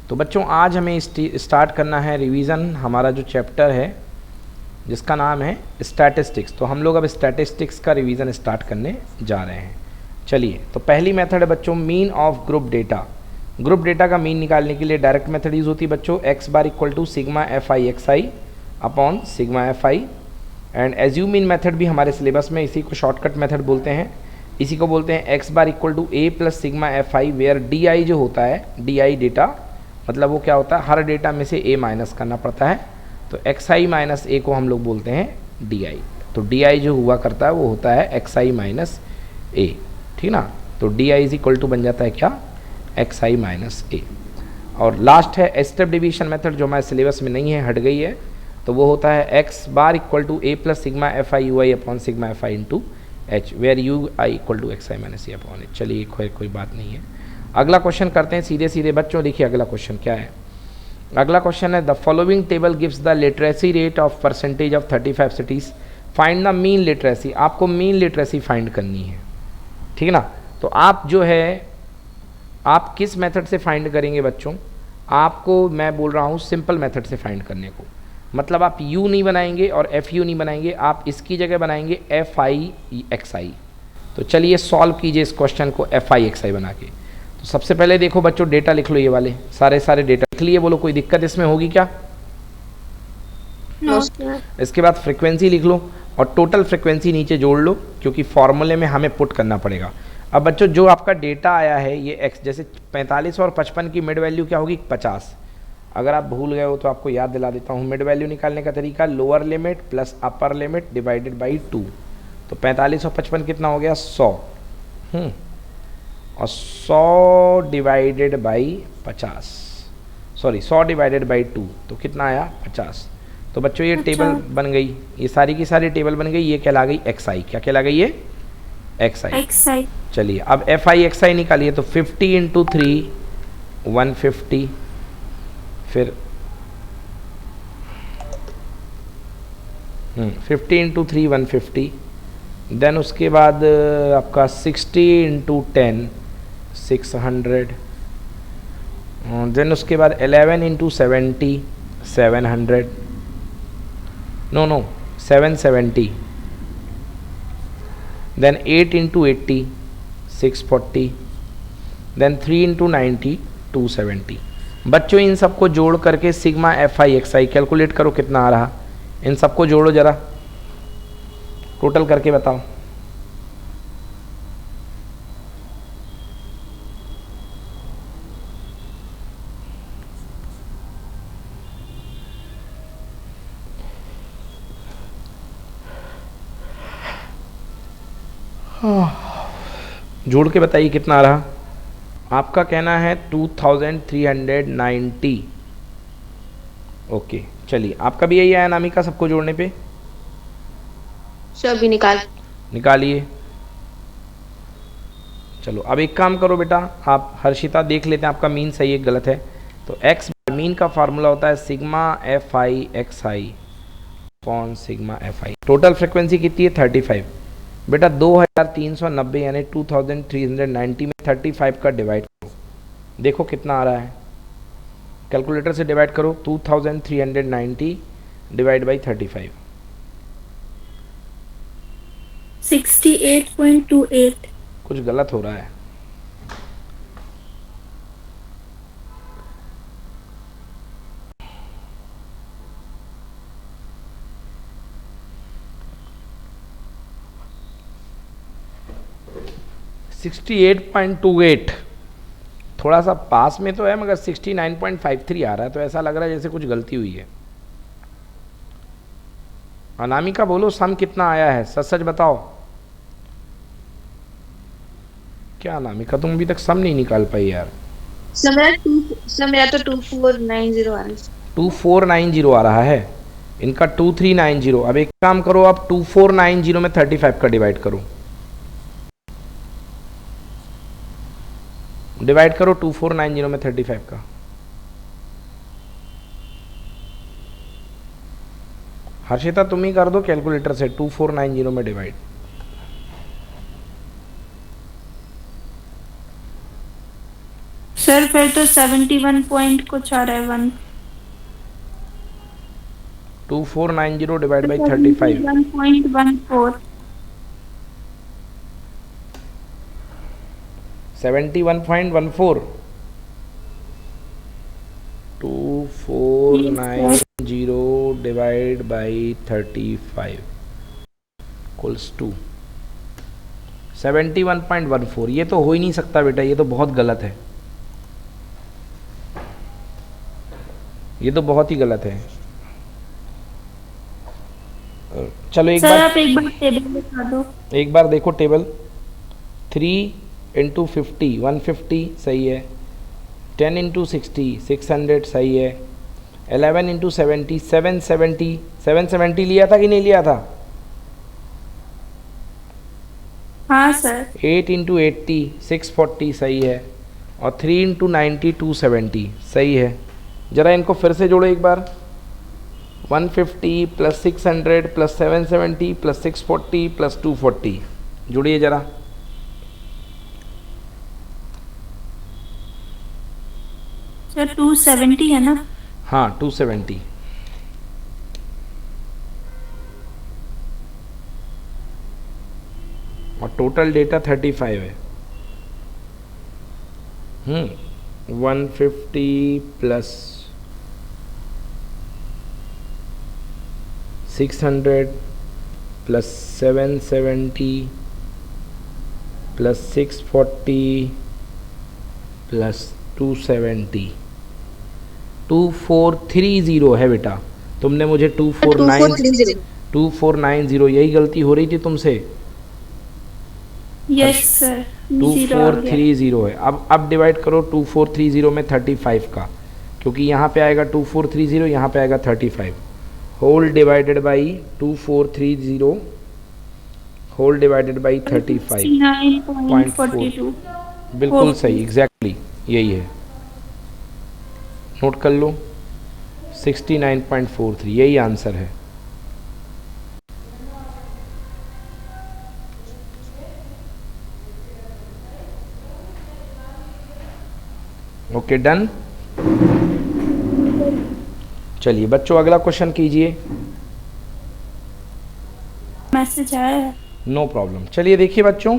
तो बच्चों आज हमें स्टार्ट करना है रिवीजन हमारा जो चैप्टर है जिसका नाम है स्टैटिस्टिक्स। तो हम लोग अब स्टैटिस्टिक्स का रिवीजन स्टार्ट करने जा रहे हैं। चलिए, तो पहली मेथड है बच्चों mean of group data. Group data का मीन निकालने के लिए डायरेक्ट मेथड यूज़ होती है बच्चों, x bar equal to sigma f i x i upon sigma f i. And assume mean method भी हमारे सिलेबस में, इसी को शॉर्टकट मेथड बोलते हैं। इसी को बोलते हैं x bar equal to a plus sigma f i, where d i जो होता है, डी आई डेटा मतलब वो क्या होता है, हर डेटा में से ए माइनस करना पड़ता है। तो एक्स आई माइनस ए को हम लोग बोलते हैं डी आई। तो डी आई जो हुआ करता है वो होता है एक्स आई माइनस ए, ठीक ना। तो d i is equal to बन जाता है क्या, एक्स आई माइनस ए। और लास्ट है स्टेप डिवीजन मेथड जो हमारे सिलेबस में नहीं है, हट गई है। तो वो होता है x bar equal to a plus sigma f i u i upon sigma f i into h, where u i equal to x i minus a upon h. चलिए कोई बात नहीं है। अगला क्वेश्चन करते हैं सीधे सीधे बच्चों। देखिए अगला क्वेश्चन क्या है। अगला क्वेश्चन है the following table gives the literacy rate of percentage of 35 cities, find the mean literacy. आपको मीन लिटरेसी फाइंड करनी है, ठीक ना। तो आप जो है आप किस मेथड से फाइंड करेंगे बच्चों, आपको मैं बोल रहा हूँ सिंपल मेथड से फाइंड करने को। मतलब आप यू नहीं बनाएंगे और एफ यू नहीं बनाएंगे, आप इसकी जगह बनाएंगे एफ आई एक्स आई। तो चलिए सॉल्व कीजिए इस क्वेश्चन को एफ आई एक्स आई बना के। तो सबसे पहले देखो बच्चों डेटा लिख लो, ये वाले सारे डेटा लिख लिए। बोलो कोई दिक्कत इसमें होगी क्या? No. इसके बाद फ्रीक्वेंसी लिख लो और टोटल फ्रीक्वेंसी नीचे जोड़ लो, क्योंकि फॉर्मूले में हमें पुट करना पड़ेगा। अब बच्चों जो आपका डेटा आया है ये एक्स, जैसे 45 और 55 की मिड वैल्यू क्या होगी, 50। अगर आप भूल गए हो तो आपको याद दिला देता हूँ। मिड वैल्यू निकालने का तरीका lower limit plus upper limit divided by 2। तो 45 और 55 कितना हो गया, 100। और 100 divided by 50, sorry 100 divided by 2 तो कितना आया, 50। तो बच्चों ये टेबल बन गई, ये सारी की सारी टेबल बन गई। ये कहला गई एक्स आई। क्या कहला गई ये, एक्स आई। चलिए अब एफ आई एक्स आई निकालिए। तो 50 इंटू 3 150, फिर 50 इंटू 3 150, देन उसके बाद आपका 60 इंटू 10 600, देन उसके बाद 11 into 70 700, no 770, then 8 into 80 640, then 3 into 90 270। बच्चों इन सबको जोड़ करके sigma f i x i calculate करो कितना आ रहा। इन सबको जोड़ो जरा, टोटल करके बताओ। जोड़ के बताइए कितना आ रहा। आपका कहना है 2390। ओके चलिए, आपका भी यही आया अनामिका, सबको जोड़ने पे सभी निकालिए। चलो अब एक काम करो बेटा, आप हर्षिता देख लेते हैं आपका मीन सही है गलत है। तो एक्स मीन का फार्मूला होता है sigma f i x i upon sigma f I. Total frequency कितनी है, 35। बेटा 2390 यानी 2390 में 35 का डिवाइड करो, देखो कितना आ रहा है। कैलकुलेटर से डिवाइड करो, 2390 डिवाइड बाई 35 68.28। कुछ गलत हो रहा है। $68.28 थोड़ा सा पास में तो है, मगर 69.53 आ रहा है। तो ऐसा लग रहा है जैसे कुछ गलती हुई है। अनामिका बोलो सम कितना आया है, सच सच बताओ। क्या अनामिका तुम अभी तक सम नहीं निकाल पाई यार। मेरा तो 2490 आ रहा है। 2490 आ रहा है, इनका 2390। अब एक काम करो, आप 2490 में 35 का डिवाइड करो, डिवाइड करो 2490 में 35 का। हर्षिता तुम ही कर दो कैलकुलेटर से 2490 में डिवाइड। सर फिर तो 71 पॉइंट कुछ आ रहा है 1। 2490 divide by 35। 71.14। 71.14। 2490 divide by 35 equals to 71.14। ये तो हो ही नहीं सकता बेटा, ये तो बहुत गलत है, ये तो बहुत ही गलत है। चलो एक सर बार, आप एक बार टेबल दिखा दो। एक बार देखो टेबल। 3 इंटू 50 150 सही है। 10 इंटू 60 600 सही है। 11 इंटू 70 770 770 लिया था कि नहीं लिया था? हाँ सर। 8 इंटू 80 640 सही है। और 3 इंटू 90 270 सही है। ज़रा इनको फिर से जोड़ो एक बार। 150 प्लस 600 प्लस 770 प्लस 640 प्लस 240 जोड़िए ज़रा। सर 270 है ना? हाँ 270। और टोटल डेटा 35 है। 150 प्लस 600 प्लस 770 प्लस 640 प्लस 270 2430 है बेटा। तुमने मुझे 2490 यही गलती हो रही थी तुमसे। Yes sir. 2430 है। अब डिवाइड करो 2430 में 35 का, क्योंकि यहाँ पे आएगा 2430, यहाँ पे आएगा 35। Whole divided by 2430 whole divided by 35.42। बिल्कुल सही, एग्जैक्टली यही है। नोट कर लो 69.43 यही आंसर है। Okay done. चलिए बच्चों अगला क्वेश्चन कीजिए। मैसेज आया है। No problem. चलिए देखिए बच्चों,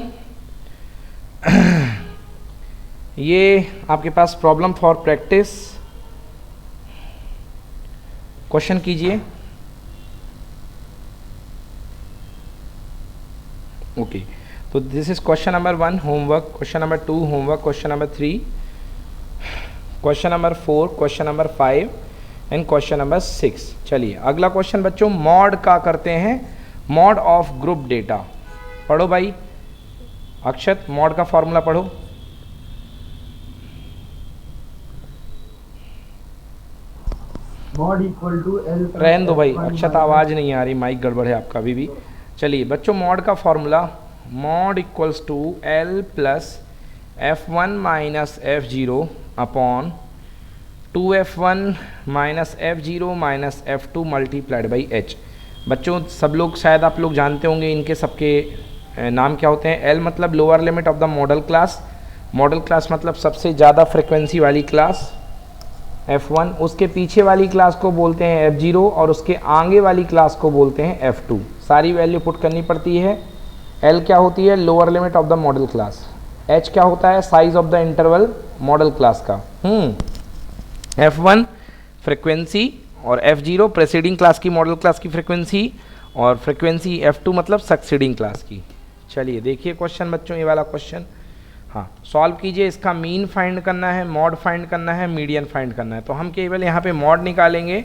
ये आपके पास प्रॉब्लम फॉर प्रैक्टिस क्वेश्चन कीजिए। ओके तो this is question number 1 homework, question number 2 homework, question number 3, question number 4, question number 5 and question number 6। चलिए अगला क्वेश्चन बच्चों, मॉड का करते हैं, मॉड ऑफ ग्रुप डेटा। पढ़ो भाई अक्षत, मॉड का फॉर्मूला पढ़ो। Mode equal to l. रहने दो भाई अक्षत, आवाज़ नहीं आ रही, माइक गड़बड़ है आपका अभी भी। चलिए बच्चों मॉड का formula, mode equals to l plus F1 minus F0 upon 2F1 minus F0 minus F2 multiplied by H। बच्चों सब लोग शायद आप लोग जानते होंगे इनके सबके नाम क्या होते हैं। एल मतलब lower limit of the model class, model class मतलब सबसे ज़्यादा फ्रिक्वेंसी वाली क्लास F1, उसके पीछे वाली क्लास को बोलते हैं F0 और उसके आगे वाली क्लास को बोलते हैं F2। सारी वैल्यू पुट करनी पड़ती है। L क्या होती है, lower limit of the model class. H क्या होता है, size of the interval model class का। F1 फ्रिक्वेंसी और F0 प्रेसीडिंग क्लास की मॉडल क्लास की फ्रिक्वेंसी, और फ्रिक्वेंसी F2 मतलब सक्सीडिंग क्लास की। चलिए देखिए क्वेश्चन बच्चों, ये वाला क्वेश्चन हाँ सॉल्व कीजिए। इसका मीन फाइंड करना है, मॉड फाइंड करना है, मीडियन फाइंड करना है। तो हम केवल यहाँ पे मॉड निकालेंगे।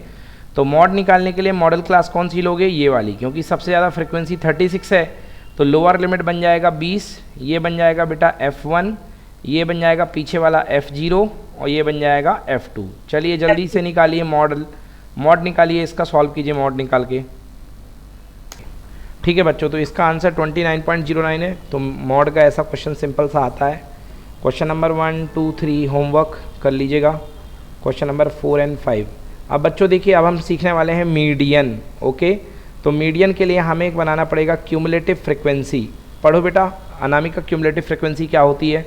तो मॉड निकालने के लिए मॉडल क्लास कौन सी लोगे, ये वाली, क्योंकि सबसे ज़्यादा फ्रिक्वेंसी 36 है। तो लोअर लिमिट बन जाएगा 20, ये बन जाएगा बेटा F1, ये बन जाएगा पीछे वाला F0 और ये बन जाएगा F2। चलिए जल्दी से निकालिए मॉड निकालिए, इसका सॉल्व कीजिए मॉड निकाल के। ठीक है बच्चों, तो इसका आंसर 29.09 है। तो मॉड का ऐसा क्वेश्चन सिंपल सा आता है। क्वेश्चन नंबर 1, 2, 3 होमवर्क कर लीजिएगा, क्वेश्चन नंबर 4 एंड 5। अब बच्चों देखिए, अब हम सीखने वाले हैं मीडियन। ओके, तो मीडियन के लिए हमें एक बनाना पड़ेगा क्यूमुलेटिव फ्रिक्वेंसी। पढ़ो बेटा, अनामिका क्यूमुलेटिव फ्रिक्वेंसी क्या होती है?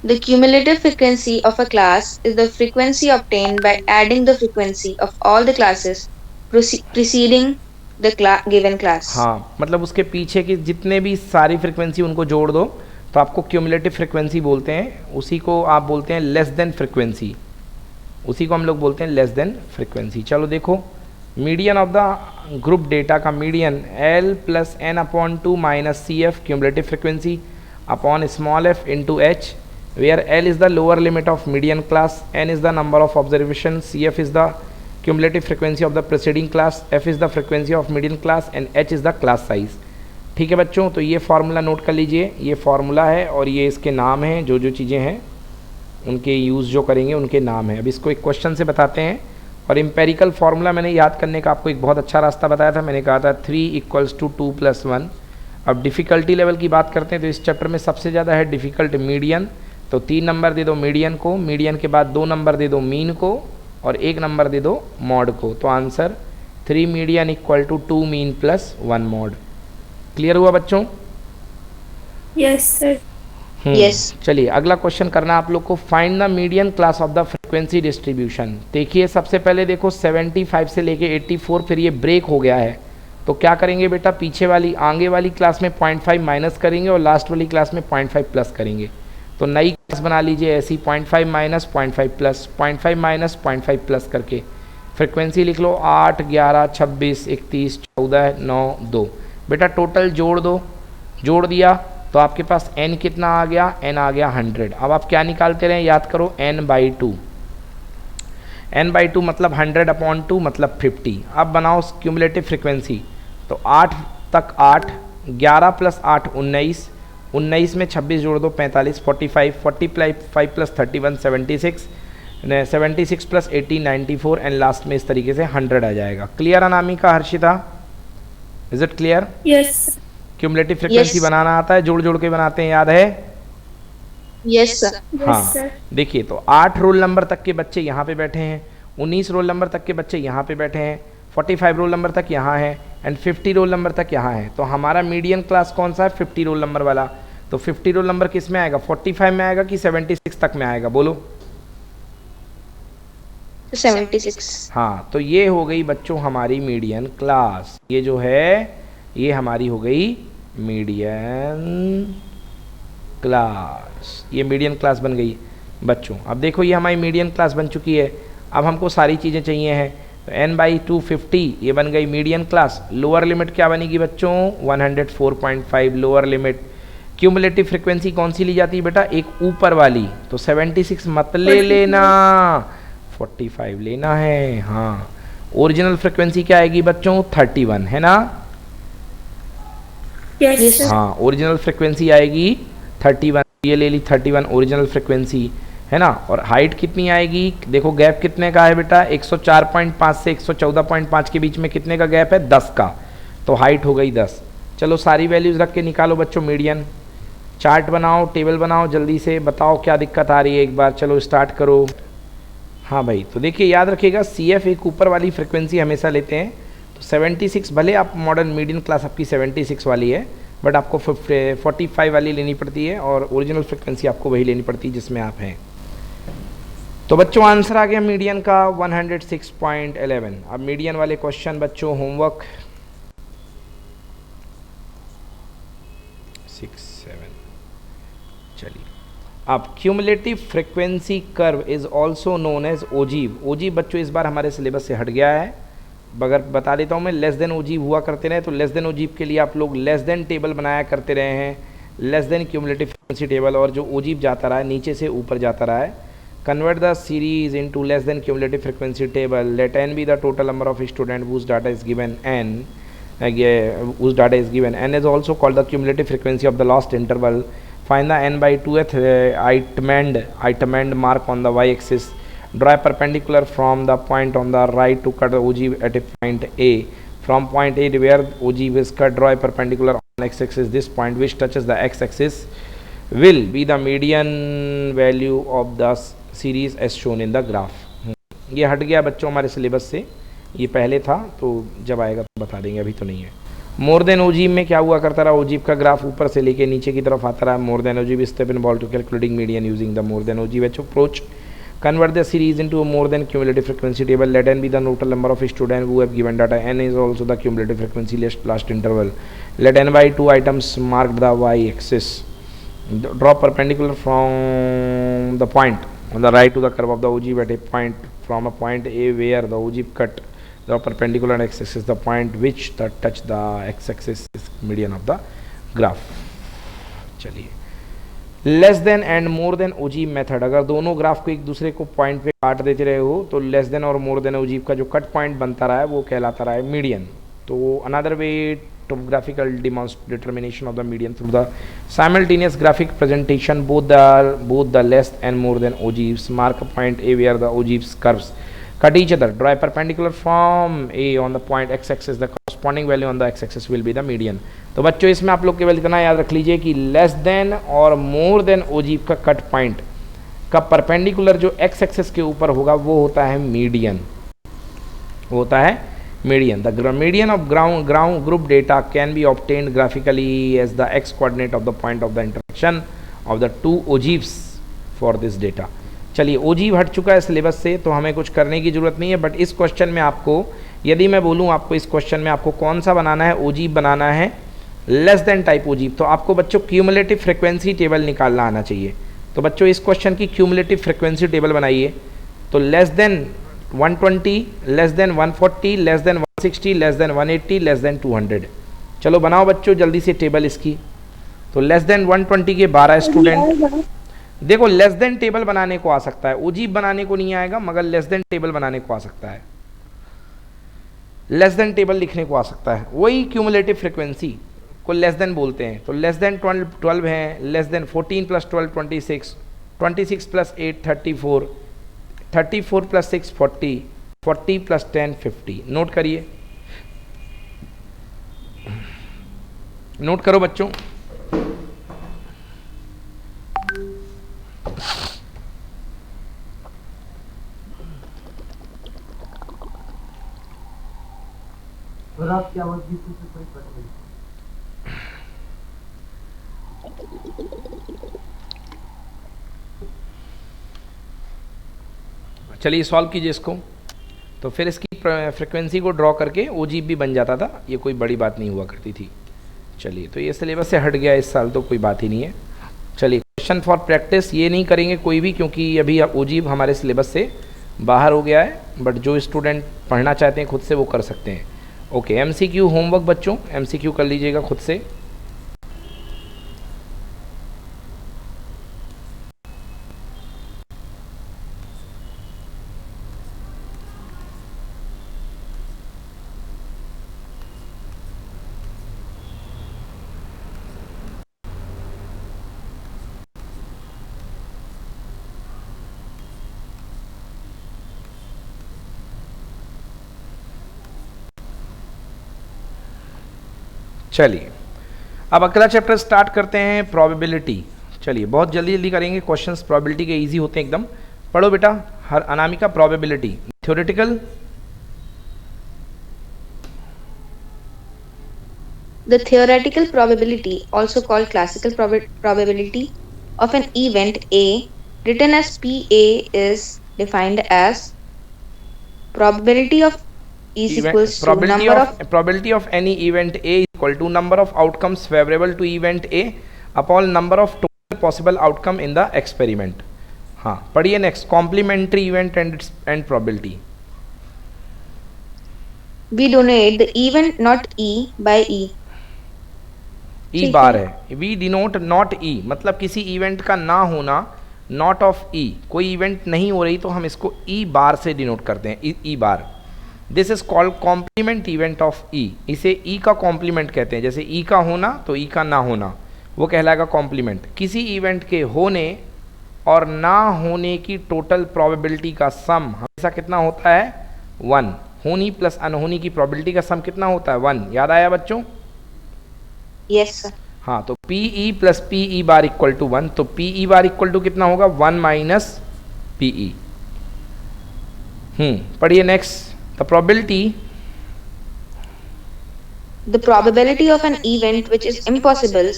The cumulative frequency of a class is the frequency obtained by adding the frequency of all the classes preceding the given class. हाँ, मतलब उसके पीछे की जितने भी सारी फ्रिक्वेंसी उनको जोड़ दो तो आपको क्यूमुलेटिव फ्रिक्वेंसी बोलते हैं। उसी को आप बोलते हैं लेस देन फ्रिक्वेंसी, उसी को हम लोग बोलते हैं लेस देन फ्रिक्वेंसी। चलो देखो, median of the group data का median L plus n upon 2 minus c f cumulative frequency upon small f into h, where L is the lower limit of median class, N is the number of observations, CF is the cumulative frequency of the preceding class, F is the frequency of median class and H is the class size। ठीक है बच्चों, तो ये formula note कर लीजिए, ये formula है और ये इसके नाम हैं, जो जो चीज़ें हैं उनके यूज़ जो करेंगे उनके नाम हैं। अब इसको एक क्वेश्चन से बताते हैं। और एम्पेरिकल फार्मूला मैंने याद करने का आपको एक बहुत अच्छा रास्ता बताया था, मैंने कहा था 3 = 2 + 1। अब डिफ़िकल्टी लेवल की बात करते हैं तो इस चैप्टर में सबसे ज़्यादा है डिफ़िकल्ट मीडियन, तो 3 नंबर दे दो मीडियन को, मीडियन के बाद 2 नंबर दे दो मीन को और 1 नंबर दे दो मॉड को। तो answer 3 median = 2 mean + 1 mod. Clear हुआ बच्चों? Yes sir. Yes. चलिए अगला क्वेश्चन करना आप लोग को, find the median class of the frequency distribution. देखिए सबसे पहले देखो 75 से लेके 84 फिर ये ब्रेक हो गया है, तो क्या करेंगे बेटा, पीछे वाली आगे वाली क्लास में 0.5 माइनस करेंगे और लास्ट वाली क्लास में 0.5 प्लस करेंगे। तो नई क्लास बना लीजिए ऐसी 0.5 माइनस 0.5 प्लस, 0.5 माइनस 0.5 प्लस करके फ्रिक्वेंसी लिख लो 8, 11, 26, 31, 14, 9, 2। बेटा टोटल जोड़ दो, जोड़ दिया तो आपके पास n कितना आ गया, n आ गया 100। अब आप क्या निकालते रहें, याद करो n/2, n/2 मतलब 100/2 मतलब 50। अब बनाओ क्यूमुलेटिव फ्रिक्वेंसी, तो 8 तक 8, 11 + 8 19, 19 में 26 जोड़ दो 45, 45, 45 + 31 76, 76 + 18 94 एंड लास्ट में इस तरीके से 100 आ जाएगा। Clear Anamika, Harshita, is it clear? Yes. Cumulative frequency बनाना आता है, जोड़ जोड़ के बनाते हैं, याद है? Yes, sir. हाँ, देखिए तो 8 रोल नंबर तक के बच्चे यहाँ पे बैठे हैं, 19 रोल नंबर तक के बच्चे यहाँ पे बैठे हैं, 45 रोल नंबर तक यहाँ है एंड 50 रोल नंबर तक यहाँ है। तो हमारा मीडियन क्लास कौन सा है, 50 रोल नंबर वाला। तो 50 रोल नंबर किस में आएगा, 45 में आएगा कि 76 तक में आएगा, बोलो? 76। हाँ, तो ये हो गई बच्चों हमारी मीडियन क्लास, ये जो है ये हमारी हो गई मीडियन क्लास, ये मीडियन क्लास बन गई बच्चों। अब देखो ये हमारी मीडियन क्लास बन चुकी है। अब हमको सारी चीज़ें चाहिए हैं, तो n/2 50 ये बन गई मीडियन क्लास। लोअर लिमिट क्या बनेगी बच्चों, 104.5 लोअर लिमिट। क्यूमुलेटिव फ्रिक्वेंसी कौन सी ली जाती है बेटा, एक ऊपर वाली, तो 76 मत ले लेना, 45 लेना है। हाँ, ओरिजिनल फ्रिक्वेंसी क्या आएगी बच्चों, 31 है ना? Yes sir. हाँ, ओरिजिनल फ्रिक्वेंसी आएगी 31, ये ले ली 31 ओरिजिनल फ्रिक्वेंसी है ना। और हाइट कितनी आएगी, देखो गैप कितने का है बेटा, 104.5 से 114.5 के बीच में कितने का गैप है, 10 का, तो हाइट हो गई 10। चलो सारी वैल्यूज़ रख के निकालो बच्चों मीडियन। चार्ट बनाओ, टेबल बनाओ, जल्दी से बताओ क्या दिक्कत आ रही है एक बार, चलो स्टार्ट करो। हाँ भाई, तो देखिए याद रखिएगा CF एक ऊपर वाली फ्रिक्वेंसी हमेशा लेते हैं, तो 76 भले आप मॉडर्न मीडियन क्लास आपकी 76 वाली है, बट आपको 45 वाली लेनी पड़ती है और ओरिजिनल फ्रिक्वेंसी आपको वही लेनी पड़ती है जिसमें आप हैं। तो बच्चों आंसर आ गया मीडियन का 106.11। अब मीडियन वाले क्वेश्चन बच्चों, होमवर्क 6, 7। चलिए, अब cumulative frequency curve is also known as ogive. Ogive बच्चों इस बार हमारे सिलेबस से हट गया है, अगर बता देता हूँ मैं, लेस देन ओजीव हुआ करते रहे, तो लेस देन ओजीव के लिए आप लोग लेस देन टेबल बनाया करते रहे हैं, less than cumulative frequency table, और जो ओजीव जाता रहा है नीचे से ऊपर जाता रहा है। Convert the series into less than cumulative frequency table, let n be the total number of student whose data is given n, whose data is given n is also called the cumulative frequency of the last interval. Find the n/2th itemand mark on the y-axis. Draw a perpendicular from the point on the right to cut the ogive at a point A. From point A where ogive is cut, draw a perpendicular on x-axis. This point which touches the x-axis will be the median value of the series as shown in the graph. ये हट गया बच्चों हमारे syllabus से, ये पहले था, तो जब आएगा तो बता देंगे, अभी तो नहीं है। मोर देन ओजीब में क्या हुआ करता रहा, ओजीब का ग्राफ ऊपर से लेके नीचे की तरफ आता रहा. मोर than ओजीब step involve to calculating median using the more than ओजीब approach. Convert the series into a more than cumulative frequency table. Let n be the total number of students who have given data. N is also the cumulative frequency last interval. Let n by 2 items mark the y-axis. Draw perpendicular from the point on the right to the curve of the ogive at a point from a point A where the ogive cut the perpendicular x-axis. The point which touch the x-axis is median of the graph. चलिए, less than and more than ओजीब method. अगर दोनों graph को एक दूसरे को point पे काट देते रहे हो तो लेस देन और मोर देन ओजीब का जो कट पॉइंट बनता रहा है वो कहलाता रहा है मीडियन. तो another way topographical determination of the median through the simultaneous graphic presentation both the less and more then ओजीब्स mark a point A where the ओजीब्स curves cut each other. Draw a perpendicular from A on the point x-axis. The corresponding value on the x-axis will be the median. तो बच्चों इसमें आप लोग केवल इतना याद रख लीजिए कि लेस देन और मोर देन ओजीब का कट पॉइंट का परपेंडिकुलर जो x एक्सिस के ऊपर होगा वो होता है मीडियन, वो होता है median. The median of ground group data can be obtained graphically as the x coordinate of the point of the intersection of the two ओजीब्स फॉर दिस डेटा. चलिए, ओजीब हट चुका है सिलेबस से तो हमें कुछ करने की ज़रूरत नहीं है. बट इस क्वेश्चन में आपको, यदि मैं बोलूँ आपको इस क्वेश्चन में आपको कौन सा बनाना है, ओजीब बनाना है लेस देन टाइप ओजीब, तो आपको बच्चों क्यूमुलेटिव फ्रिक्वेंसी टेबल निकालना आना चाहिए. तो बच्चों इस क्वेश्चन की क्यूमुलेटिव फ्रिक्वेंसी टेबल बनाइए. तो less than 120, less than 140, less than 160, less than 180, less than 200. चलो बनाओ बच्चों जल्दी से टेबल इसकी. तो लेस देन 120 के 12 स्टूडेंट. देखो, लेस देन टेबल बनाने को आ सकता है, ओजीब बनाने को नहीं आएगा, मगर लेस देन टेबल बनाने को आ सकता है, लेस देन टेबल लिखने को आ सकता है. वही क्यूमुलेटिव फ्रिक्वेंसी को लेस देन बोलते हैं. तो लेस देन 12 है, less than 14 plus 12 26, 26 plus 8 34, 34 plus 6 40, 40 plus 10 50. Note करिए, नोट करो बच्चों. आपकी आवाज भी कोई कट गई. चलिए सॉल्व कीजिए इसको. तो फिर इसकी फ्रिक्वेंसी को ड्रॉ करके ओजीब भी बन जाता था, ये कोई बड़ी बात नहीं हुआ करती थी. चलिए, तो ये सिलेबस से हट गया इस साल तो कोई बात ही नहीं है. चलिए, क्वेश्चन फॉर प्रैक्टिस ये नहीं करेंगे कोई भी, क्योंकि अभी ओजीब हमारे सिलेबस से बाहर हो गया है. बट जो स्टूडेंट पढ़ना चाहते हैं खुद से वो कर सकते हैं. ओके, एमसीक्यू होमवर्क बच्चों, एमसीक्यू कर लीजिएगा खुद से. चलिए, अब अगला चैप्टर स्टार्ट करते हैं, प्रोबेबिलिटी. चलिए, बहुत जल्दी जल्दी करेंगे क्वेश्चंस, प्रोबेबिलिटी के इजी होते हैं एकदम. पढ़ो बेटा. हर Anamika, probability theoretical. The theoretical probability, also called classical probability, of an event A, written as PA, is defined as probability of is equals to number of probability of any event A is equal to number of outcomes favorable to event A upon number of total possible outcome in the experiment. हाँ, पढ़िए next. Complementary event and probability. we denote the event not E by E. E bar है. We denote not ई, मतलब किसी event का ना होना, not of ई. कोई event नहीं हो रही तो हम इसको ई बार से डिनोट करते हैं, E bar. This is called complement event of E. इसे ई का कॉम्प्लीमेंट कहते हैं. जैसे ई का होना तो ई का ना होना, वो कहलाएगा कॉम्प्लीमेंट. किसी इवेंट के होने और ना होने की टोटल प्रोबेबिलिटी का सम हमेशा कितना होता है? 1. होनी प्लस अनहोनी की प्रोबेबिलिटी का सम कितना होता है? 1. याद आया बच्चों? Yes sir. हाँ, तो P E plus P E bar equal to 1. तो P E bar equal to कितना होगा? 1 माइनस पी ई. पढ़िए next. The probability The probability of an event which is impossible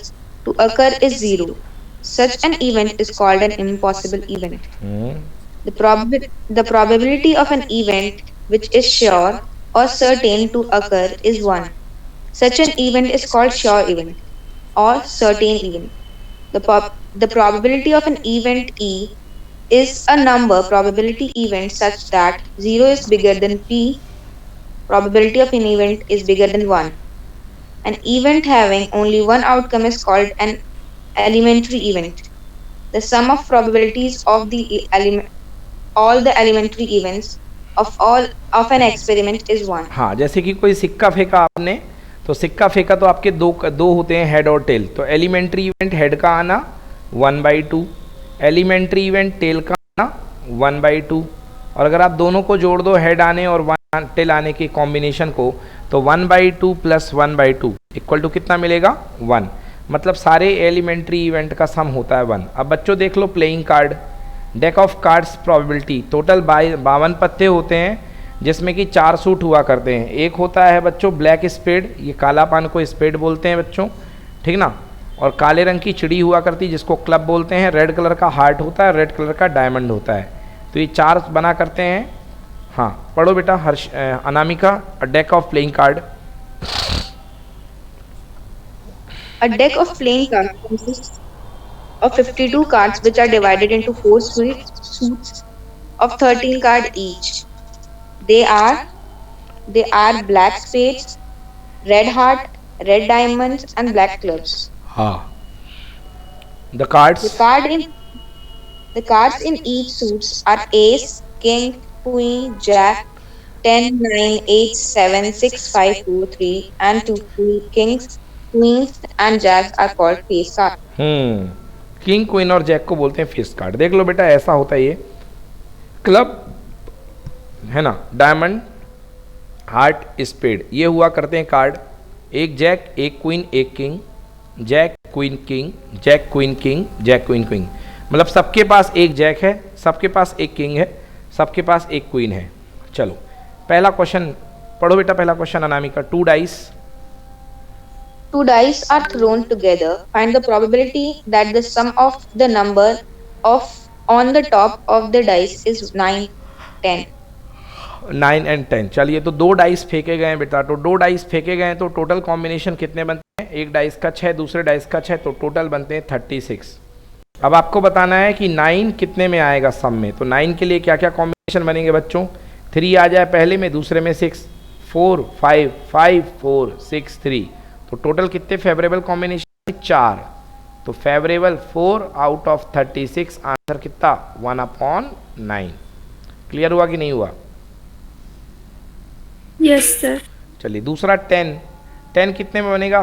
to occur is zero. Such an event is called an impossible event. The probability of an event which is sure or certain to occur is 1. Such an event is called sure event or certain event. The probability of an event E is a number probability event such that 0 is bigger than P. Probability of an event is bigger than 1. An event having only one outcome is called an elementary event. The sum of probabilities of all the elementary events of an experiment is 1. हाँ, जैसे कि कोई सिक्का फेंका आपने, तो सिक्का फेंका तो आपके दो होते हैं, हेड और टेल। तो एलिमेंट्री इवेंट हेड का आना 1/2, एलिमेंट्री इवेंट टेल का आना 1/2। और अगर आप दोनों को जोड़ दो, हेड आने और टेल आने के कॉम्बिनेशन को, तो 1/2 + 1/2 इक्वल टू कितना मिलेगा? 1। मतलब सारे एलिमेंट्री इवेंट का सम होता है 1। अब बच्चों देख लो playing card, deck of cards probability, total 52 पत्ते होते हैं जिसमें कि 4 सूट हुआ करते हैं। एक होता है बच्चों ब्लैक स्पेड, ये काला पान को स्पेड बोलते हैं बच्चों, ठीक ना। और काले रंग की चिड़ी हुआ करती है जिसको क्लब बोलते हैं। रेड कलर का हार्ट होता है, रेड कलर का डायमंड होता है। तो ये 4 बना करते हैं। हाँ, पढ़ो बेटा अनामिका, अ deck of playing card. A deck of playing cards consists of 52 cards which are divided into 4 suits of 13 cards each. They are black spades, red heart, red diamonds, and black clubs. हाँ, the cards The cards in each suits are ace, king, queen, jack, 10, 9, 8, 7, 6, 5, 4, 3, and 2 kings, queens, and jacks are called face cards. King, queen और Jack को बोलते हैं face card. देख लो बेटा, ऐसा होता है ये। क्लब है ना, डायमंड, हार्ट, स्पेड, ये हुआ करते हैं कार्ड। एक जैक, एक क्वीन, एक king, jack queen king, jack queen king, jack queen queen. मतलब सबके पास एक जैक है, सबके पास एक किंग है, सबके पास एक क्वीन है। चलो पहला क्वेश्चन पढ़ो बेटा। पहला question Anamika, 2 dice. 2 dice are thrown together. Find the probability that the sum of the number of on the top of the dice is 9, 10. 9 और 10। चलिए, तो 2 डाइस फेंके गए हैं बेटा। तो 2 डाइस फेंके गए हैं तो टोटल कॉम्बिनेशन कितने बनते हैं? एक डाइस का 6, दूसरे डाइस का 6, तो टोटल बनते हैं 36। अब आपको बताना है कि 9 कितने में आएगा सम में। तो 9 के लिए क्या क्या कॉम्बिनेशन बनेंगे बच्चों? 3 आ जाए पहले में, दूसरे में 6, 4, 5, 5, 4, 6, 3। तो टोटल कितने फेवरेबल कॉम्बिनेशन? 4। तो फेवरेबल 4 आउट ऑफ 36, आंसर कितना? 1/9। क्लियर हुआ कि नहीं हुआ? Yes sir. चलिए दूसरा 10 कितने में बनेगा?